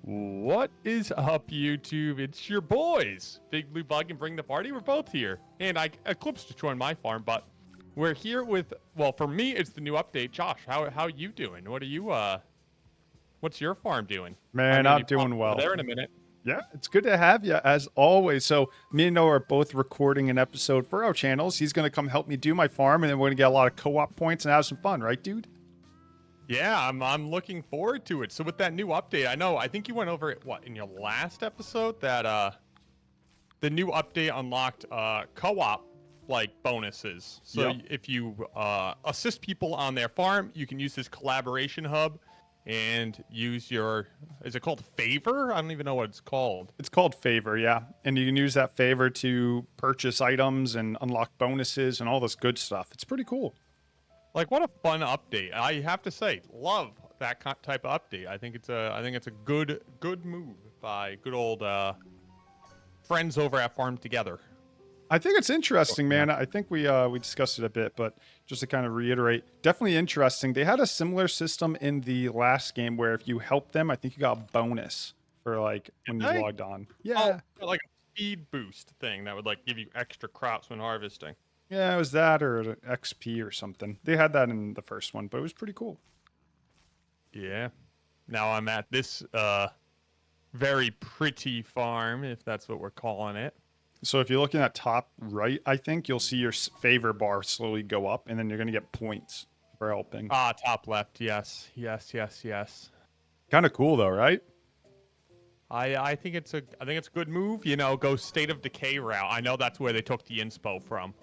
What is up, YouTube? It's your boys, Big Blue Bug and Bringtheparty. We're both here, and Eclipse just joined my farm, but we're here with. Well, for me, it's the new update. Josh, how you doing? What are you What's your farm doing? Man, I'm doing well. There in a minute. Yeah, it's good to have you as always. So me and Noah are both recording an episode for our channels. He's going to come help me do my farm, and then we're going to get a lot of co-op points and have some fun, right, dude? Yeah, I'm looking forward to it. So with that new update, I think you went over it in your last episode that the new update unlocked co-op like bonuses. So Yep. if you assist people on their farm, you can use this collaboration hub and use your, is it called favor? I don't even know what it's called. It's called favor, yeah. And you can use that favor to purchase items and unlock bonuses and all this good stuff. It's pretty cool. Like, what a fun update! I have to say, love that type of update. I think it's a good move by good old friends over at Farm Together. I think it's interesting, man. I think we discussed it a bit, but just to kind of reiterate, definitely interesting. They had a similar system in the last game where if you helped them, I think you got a bonus for like when you logged on. Yeah, like a speed boost thing that would like give you extra crops when harvesting. Yeah, it was that or an XP or something. They had that in the first one, but it was pretty cool. Yeah. Now I'm at this very pretty farm, if that's what we're calling it. So if you're looking at top right, I think you'll see your favor bar slowly go up, and then you're going to get points for helping. Top left. Yes. Kind of cool though, right? I think it's a good move. You know, go State of Decay route. I know that's where they took the inspo from.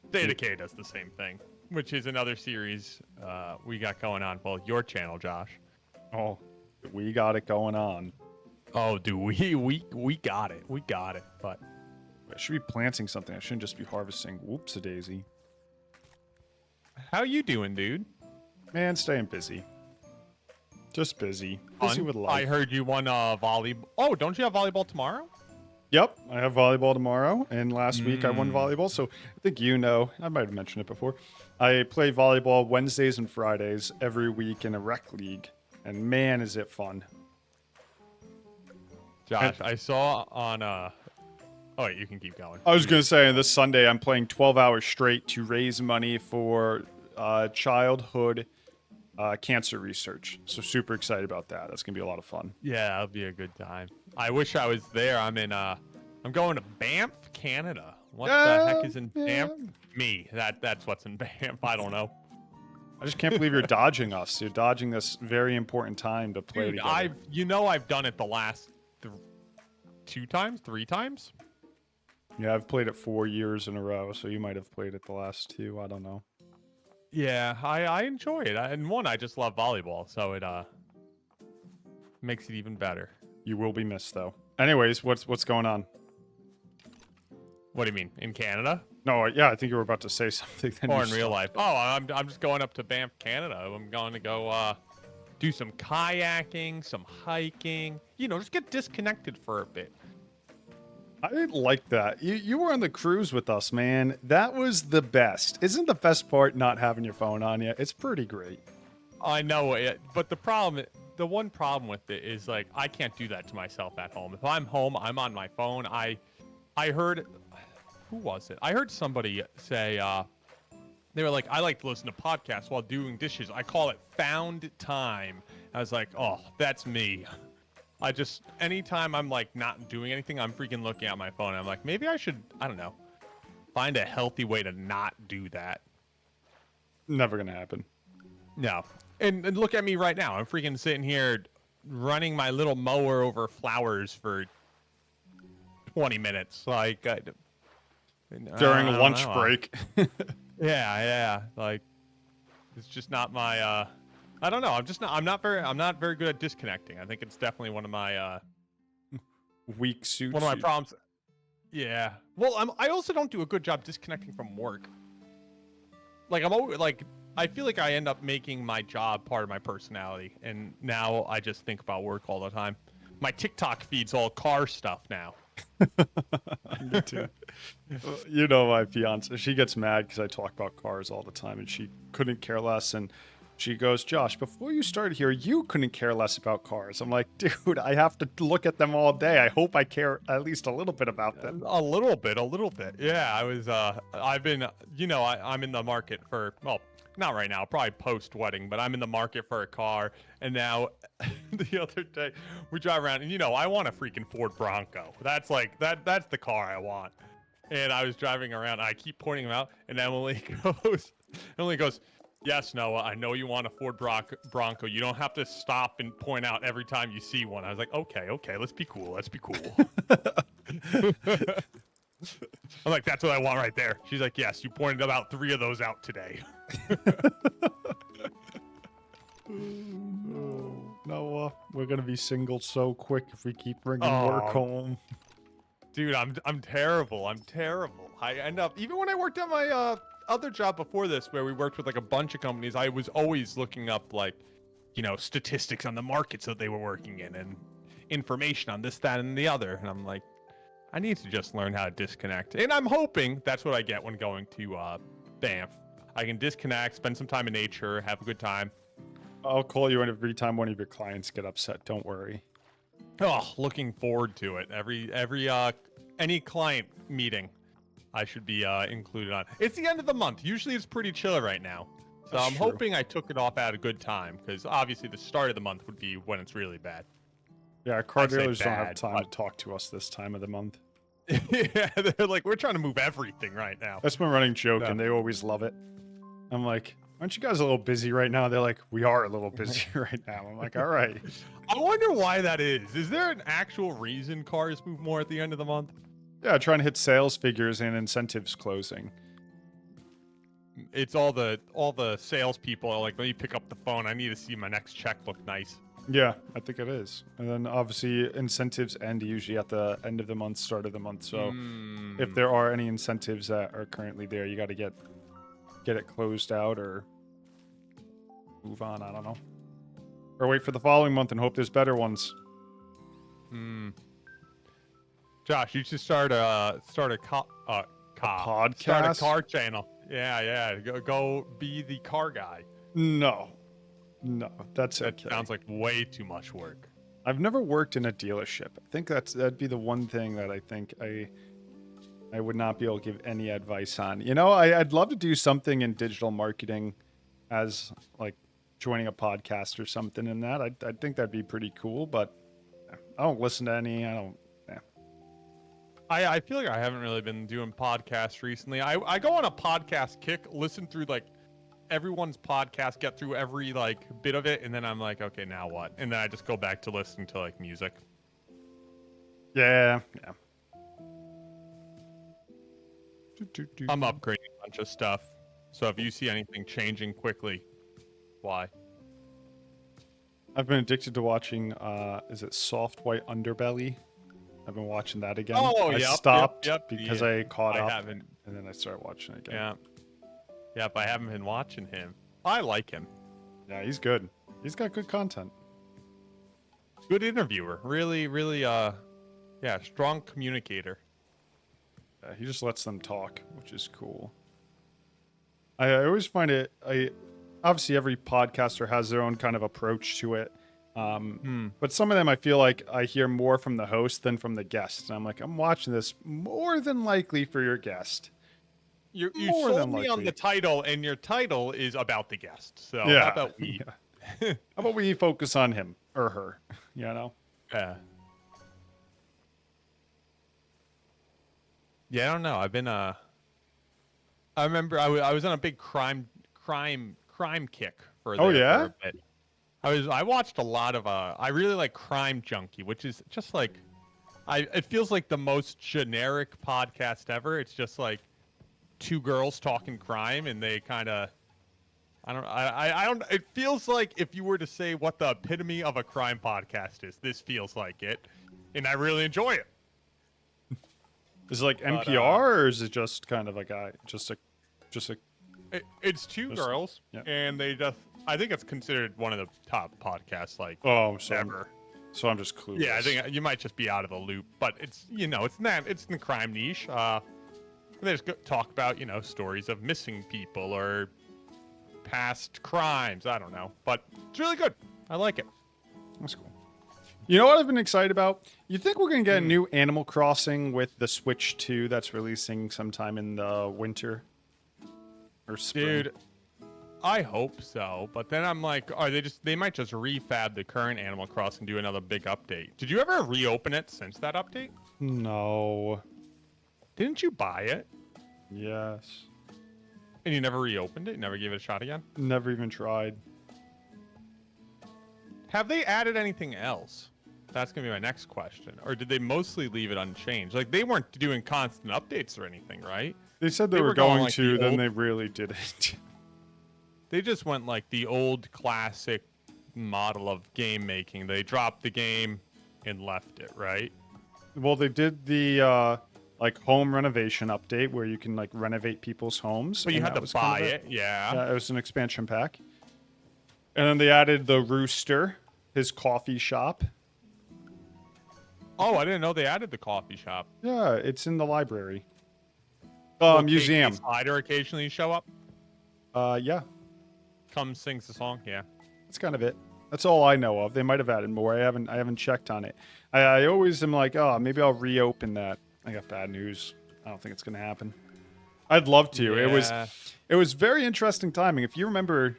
State of Decay does the same thing, which is another series we got going on. Well, your channel, Josh. Oh, we got it going on. Oh, dude, we got it. We got it. But I should be planting something. I shouldn't just be harvesting. Whoops-a-daisy. how you doing, dude? Man, staying busy. Just busy. Busy with life. I heard you won volleyball. Oh, don't you have volleyball tomorrow? Yep, I have volleyball tomorrow, and last week I won volleyball, so I think you know, I might have mentioned it before. I play volleyball Wednesdays and Fridays every week in a rec league, and man, is it fun. Josh, I saw on oh, wait, you can keep going. I was going to say, this Sunday I'm playing 12 hours straight to raise money for childhood cancer research, so super excited about that. That's going to be a lot of fun. Yeah, that'll be a good time. I wish I was there. I'm going to Banff, Canada. What the heck is in Banff? Me. That's what's in Banff. I don't know. I just can't believe you're dodging us. You're dodging this very important time to play together. I've done it the last 3 times. Yeah, I've played it 4 years in a row, so you might have played it the last 2. I don't know. Yeah, I enjoy it. And one, I just love volleyball, so it makes it even better. You will be missed, though. Anyways, what's going on? What do you mean, in Canada? No, yeah, I think you were about to say something. Or in real life? Oh, I'm just going up to Banff, Canada. I'm going to go do some kayaking, some hiking. You know, just get disconnected for a bit. I didn't like that. You were on the cruise with us, man. That was the best. Isn't the best part not having your phone on you? It's pretty great. I know it, but the one problem with it is like I can't do that to myself at home. If I'm home, I'm on my phone. I heard, who was it? I heard somebody say they were like, I like to listen to podcasts while doing dishes. I call it found time. I was like, oh, that's me. Anytime I'm like not doing anything, I'm freaking looking at my phone. I'm like, maybe I should, I don't know, find a healthy way to not do that. Never gonna happen. No. And look at me right now. I'm freaking sitting here running my little mower over flowers for 20 minutes. Like, During a lunch break. Yeah. Like, it's just not my, I don't know. I'm not very good at disconnecting. I think it's definitely one of my weak suits. One of my problems. Yeah. Well, I also don't do a good job disconnecting from work. Like I'm always like I feel like I end up making my job part of my personality, and now I just think about work all the time. My TikTok feed's all car stuff now. Me too. You know, my fiance, she gets mad because I talk about cars all the time, and she couldn't care less. And She goes, Josh, before you started here, you couldn't care less about cars. I'm like, dude, I have to look at them all day. I hope I care at least a little bit about them. A little bit. Yeah, I've been, I'm in the market for, well, not right now, probably post-wedding, but I'm in the market for a car. And now the other day we drive around and, I want a freaking Ford Bronco. That's like, that's the car I want. And I was driving around, I keep pointing them out, and Emily goes, yes, Noah, I know you want a Ford Bronco. You don't have to stop and point out every time you see one. I was like, okay, let's be cool. I'm like, that's what I want right there. She's like, yes, you pointed about 3 of those out today. Noah, we're going to be single so quick if we keep bringing work home. Dude, I'm terrible. I end up, even when I worked at my other job before this, where we worked with like a bunch of companies, I was always looking up like, statistics on the markets that they were working in and information on this, that, and the other. And I'm like, I need to just learn how to disconnect. And I'm hoping that's what I get when going to Banff. I can disconnect, spend some time in nature, have a good time. I'll call you every time one of your clients get upset. Don't worry. Oh, looking forward to it. Any client meeting I should be included on. It's the end of the month. Usually it's pretty chill right now. So I'm hoping I took it off at a good time, because obviously the start of the month would be when it's really bad. Yeah, car dealers don't have time to talk to us this time of the month. Yeah, they're like, we're trying to move everything right now. That's my running joke, and they always love it. I'm like, aren't you guys a little busy right now? They're like, we are a little busy right now. I'm like, all right. I wonder why that is. Is there an actual reason cars move more at the end of the month? Yeah, trying to hit sales figures and incentives closing. It's all the salespeople are like, let me pick up the phone. I need to see my next check look nice. Yeah, I think it is. And then obviously incentives end usually at the end of the month, start of the month. So if there are any incentives that are currently there, you got to get it closed out or move on. I don't know. Or wait for the following month and hope there's better ones. Josh, you should start a podcast? Start a car channel. Yeah. Go be the car guy. No, that sounds like way too much work. I've never worked in a dealership. I think that'd be the one thing that I think I would not be able to give any advice on. I'd love to do something in digital marketing, as like joining a podcast or something in that. I think that'd be pretty cool, but I don't listen to any. I feel like I haven't really been doing podcasts recently. I go on a podcast kick, listen through like everyone's podcast, get through every like bit of it, and then I'm like, okay, now what? And then I just go back to listening to like music. Yeah. I'm upgrading a bunch of stuff. So if you see anything changing quickly, why? I've been addicted to watching, is it Soft White Underbelly? I've been watching that again. Oh, I yep, stopped yep, because I caught up. Haven't. And then I started watching it again. Yeah. Yep, I haven't been watching him. I like him. Yeah, he's good. He's got good content. Good interviewer. Really, strong communicator. Yeah, he just lets them talk, which is cool. I always find it, obviously every podcaster has their own kind of approach to it. But some of them I feel like I hear more from the host than from the guest. And I'm like, I'm watching this more than likely for your guest. You sold me on the title, and your title is about the guest. So yeah, how about we? Yeah. How about we focus on him or her? Yeah. Yeah, I don't know. I've been I remember I was on a big crime kick for for a bit. I watched a lot of I really like Crime Junkie, which is just like it feels like the most generic podcast ever. It's just like two girls talking crime, and they kind of I don't it feels like if you were to say what the epitome of a crime podcast is, this feels like it, and I really enjoy it. Is it like NPR, or is it just kind of like it's two girls, yeah. And they just I think it's considered one of the top podcasts ever. So I'm just clueless. Yeah, I think you might just be out of the loop, but it's it's in the crime niche. They just talk about stories of missing people or past crimes. I don't know, but it's really good. I like it. That's cool. You know what I've been excited about? You think we're going to get a new Animal Crossing with the Switch 2 that's releasing sometime in the winter or spring? Dude, I hope so, but then I'm like, they might just refab the current Animal Crossing and do another big update. Did you ever reopen it since that update? No. Didn't you buy it? Yes. And you never reopened it? You never gave it a shot again? Never even tried. Have they added anything else? That's going to be my next question. Or did they mostly leave it unchanged? Like, they weren't doing constant updates or anything, right? They said they were going like to, the then old- they really didn't. They just went like the old classic model of game making. They dropped the game and left it, right? Well, they did the like home renovation update where you can like renovate people's homes. But you and had that to was kind buy of it, yeah. Yeah, it was an expansion pack. And then they added the Rooster, his coffee shop. Oh, I didn't know they added the coffee shop. Yeah, it's in the library. Will Museum. KK Slider occasionally show up? Yeah, Comes, sings the song, yeah. that's kind of it. That's all I know of. They might have added more. I haven't checked on it. I always am like, oh, maybe I'll reopen that. I got bad news. I don't think it's gonna happen. I'd love to. Yeah. It was very interesting timing. If you remember,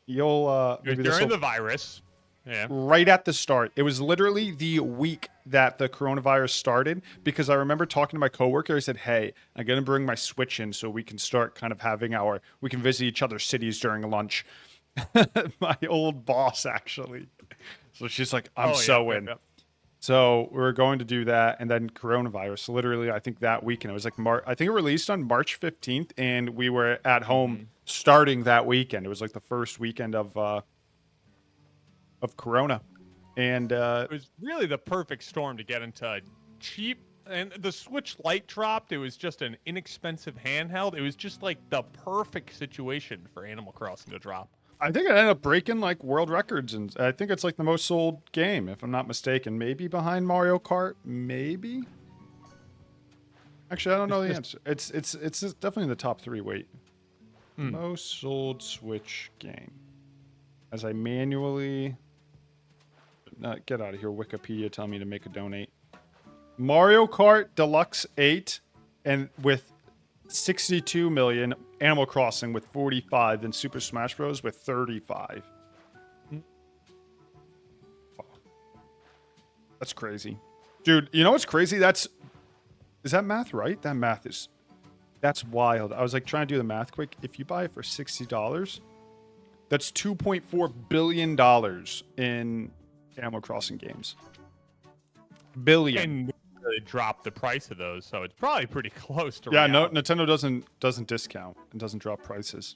you'll maybe this During will- the virus. Yeah. right at the start. It was literally the week that the coronavirus started because I remember talking to my coworker. I said, "Hey, I'm gonna bring my Switch in so we can start kind of having we can visit each other's cities during lunch." My old boss, actually. So she's like, "I'm so in." So we were going to do that, and then coronavirus. Literally, I think that weekend it was like I think it released on March 15th, and we were at home starting that weekend. It was like the first weekend of Corona, and It was really the perfect storm to get into cheap. And the Switch Lite dropped. It was just an inexpensive handheld. It was just like the perfect situation for Animal Crossing to drop. I think it ended up breaking like world records, and I think it's like the most sold game, if I'm not mistaken. Maybe behind Mario Kart, maybe. Actually, I don't know the answer. It's definitely in the top 3. Wait, most sold Switch game. As I manually get out of here, Wikipedia, tell me to make a donate. Mario Kart Deluxe 8, and with 62 million. Animal Crossing with 45, and Super Smash Bros. With 35. Oh. That's crazy. Dude, you know what's crazy? Is that math right? That's wild. I was like trying to do the math quick. If you buy it for $60, that's $2.4 billion in Animal Crossing games. Billion. And they dropped the price of those, so it's probably pretty close to Yeah, reality. no, Nintendo doesn't discount and doesn't drop prices.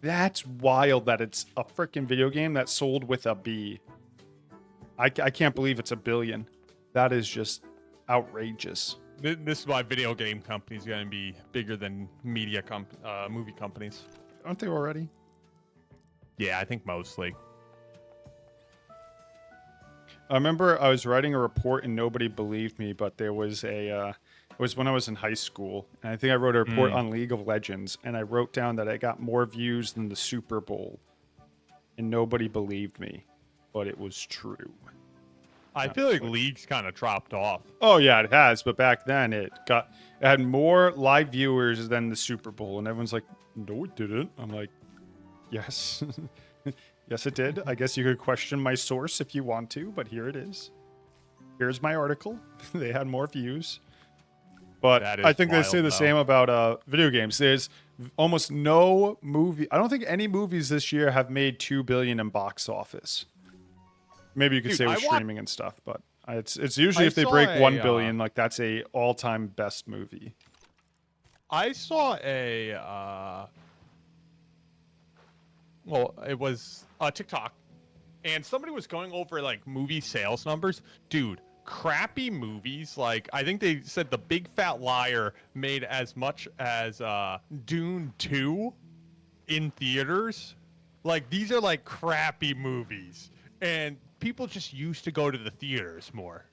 That's wild that it's a freaking video game that sold with a B. I can't believe it's $1 billion. That is just outrageous. This is why video game companies going to be bigger than movie companies. Aren't they already? Yeah, I think mostly. I remember I was writing a report and nobody believed me, but there was it was when I was in high school, and I think I wrote a report on League of Legends, and I wrote down that I got more views than the Super Bowl, and nobody believed me, but it was true. I feel like League's kind of dropped off. Oh yeah, it has, but back then it had more live viewers than the Super Bowl, and everyone's like, "No, it didn't." I'm like, "Yes." Yes, it did. I guess you could question my source if you want to, but here it is. Here's my article. They had more views. But I think they say the same about video games. There's almost no movie. I don't think any movies this year have made $2 billion in box office. Maybe you could say with streaming and stuff, but it's usually if they break $1 billion, like that's a all-time best movie. I saw it was TikTok, and somebody was going over like movie sales numbers. Dude, crappy movies, like I think they said The Big Fat Liar made as much as Dune 2 in theaters. Like these are like crappy movies, and people just used to go to the theaters more.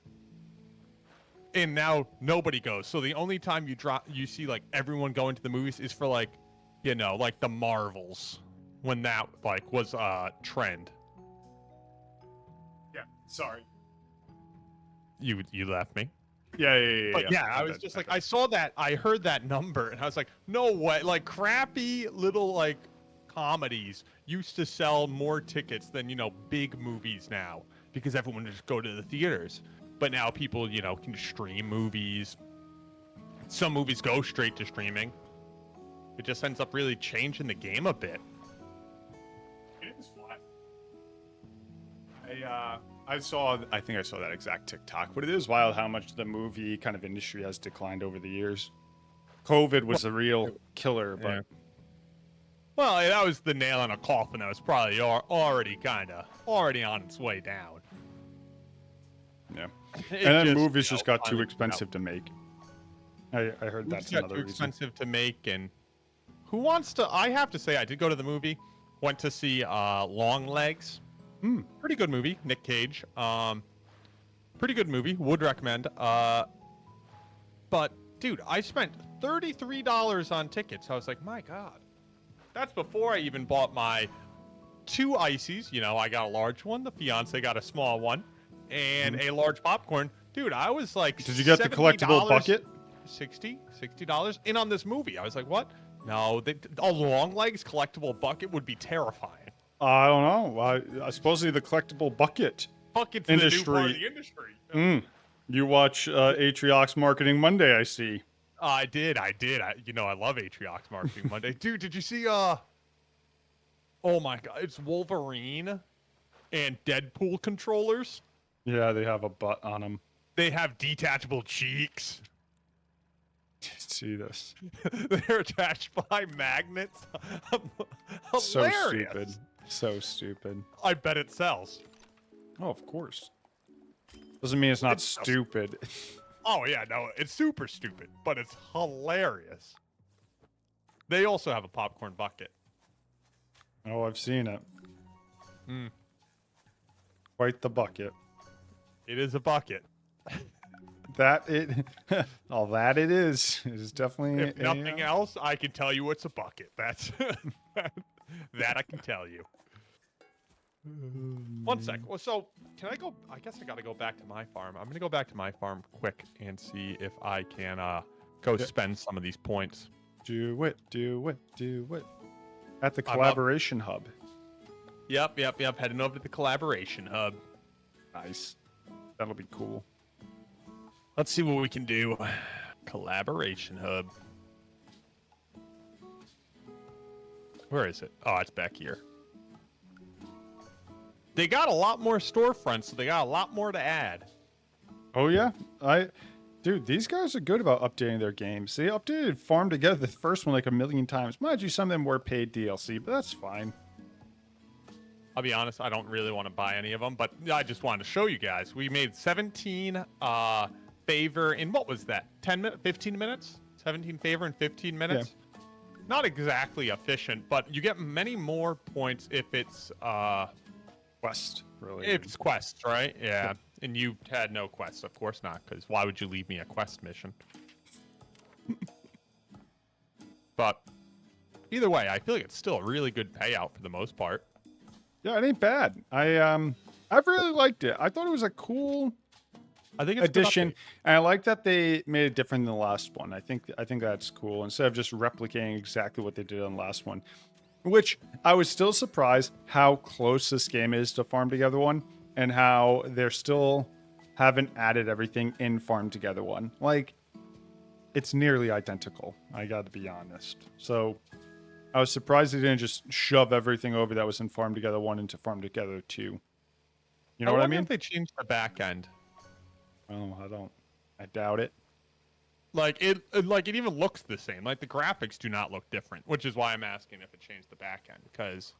And now nobody goes. So the only time you see like everyone going to the movies is for like, like the Marvels. when that like was trend. Yeah. Sorry. You left me. Yeah. But yeah, I was just like, I saw that, I heard that number, and I was like, no way. Like crappy little like comedies used to sell more tickets than big movies now because everyone just go to the theaters. But now people can stream movies. Some movies go straight to streaming. It just ends up really changing the game a bit. It is flat. I think I saw that exact TikTok, but it is wild how much the movie kind of industry has declined over the years. COVID was a real killer, but Yeah. Well, that was the nail in a coffin. That was probably already on its way down. yeah. It And then movies just got too finally expensive to make. I heard that's got another too reason. expensive to make, and who wants to? I have to say, I did go to the movie. Went to see Long Legs. Pretty good movie. Nick Cage. Pretty good movie. Would recommend. But dude, I spent $33 on tickets. I was like, my God. That's before I even bought my 2 ices. I got a large one. The fiance got a small one, and a large popcorn. Dude, I was like, Did you get the collectible bucket? $60 in on this movie. I was like, what? No, a Long Legs collectible bucket would be terrifying. I don't know. Supposedly the collectible bucket Bucket's industry. the new part of the industry. You watch Atriox Marketing Monday, I see. I did. I love Atriox Marketing Monday. Dude, did you see, oh my God, it's Wolverine and Deadpool controllers. Yeah, they have a butt on them. They have detachable cheeks. See this. They're attached by magnets. So Hilarious. stupid. So stupid. I bet it sells. Oh, of course. Doesn't mean it's not stupid. Oh, yeah, no, it's super stupid, but it's hilarious. They also have a popcorn bucket. Oh, I've seen it. Mm. Quite the bucket. It is a bucket. All that it is definitely. If nothing else, I can tell you it's a bucket. That's that I can tell you. One sec. Well, so can I go? I guess I got to go back to my farm. I'm gonna go back to my farm quick and see if I can go spend some of these points. Do it. At the collaboration hub. Yep. Heading over to the collaboration hub. Nice. That'll be cool. Let's see what we can do. Collaboration hub. Where is it? Oh, it's back here. They got a lot more storefronts, so they got a lot more to add. Oh yeah, dude, these guys are good about updating their games. They updated Farm Together, the first one, like 1,000,000 times. Mind you, some of them were paid DLC, but that's fine. I'll be honest, I don't really want to buy any of them, but I just wanted to show you guys. We made 17 favor in, what was that, 15 minutes? 17 favor in 15 minutes? Yeah. Not exactly efficient, but you get many more points if it's quest, really. If it's quests, right? Yeah. And you had no quests, of course not, because why would you leave me a quest mission? But either way, I feel like it's still a really good payout for the most part. Yeah, it ain't bad. I've really liked it. I thought it was a cool addition, and I like that they made it different than the last one. I think that's cool. Instead of just replicating exactly what they did on the last one, which I was still surprised how close this game is to Farm Together 1, and how they're still haven't added everything in Farm Together 1. Like, it's nearly identical. I got to be honest. So I was surprised they didn't just shove everything over that was in Farm Together 1 into Farm Together 2. You know what I mean? If they changed the back end. Oh, I doubt it. Like it even looks the same. Like the graphics do not look different, which is why I'm asking if it changed the back end, because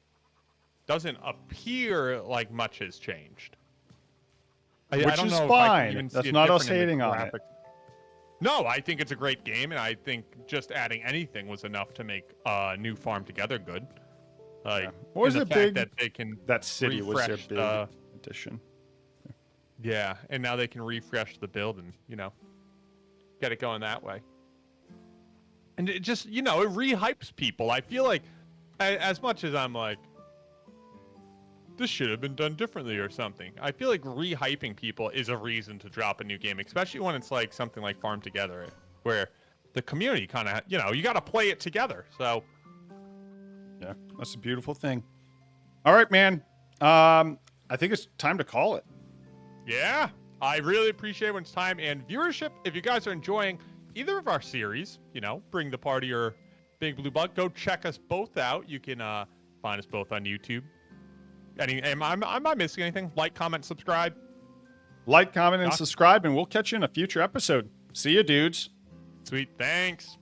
it doesn't appear like much has changed. Which I don't is know fine. That's not us hating on it. No, I think it's a great game, and I think just adding anything was enough to make new Farm Together good. Like, what was the it fact big? That they can that city was their big addition. Yeah, and now they can refresh the build and, get it going that way. And it just, it rehypes people. I feel like as much as I'm like, this should have been done differently or something, I feel like re-hyping people is a reason to drop a new game, especially when it's like something like Farm Together, where the community kind of, you got to play it together. So, yeah, that's a beautiful thing. All right, man. I think it's time to call it. yeah, I really appreciate when it's time and viewership. If you guys are enjoying either of our series, Bring the Party or Big Blue Bug, go check us both out. You can find us both on YouTube. Am I missing anything? Like, comment, subscribe. Like, comment, and subscribe, and we'll catch you in a future episode. See you, dudes. Sweet. Thanks.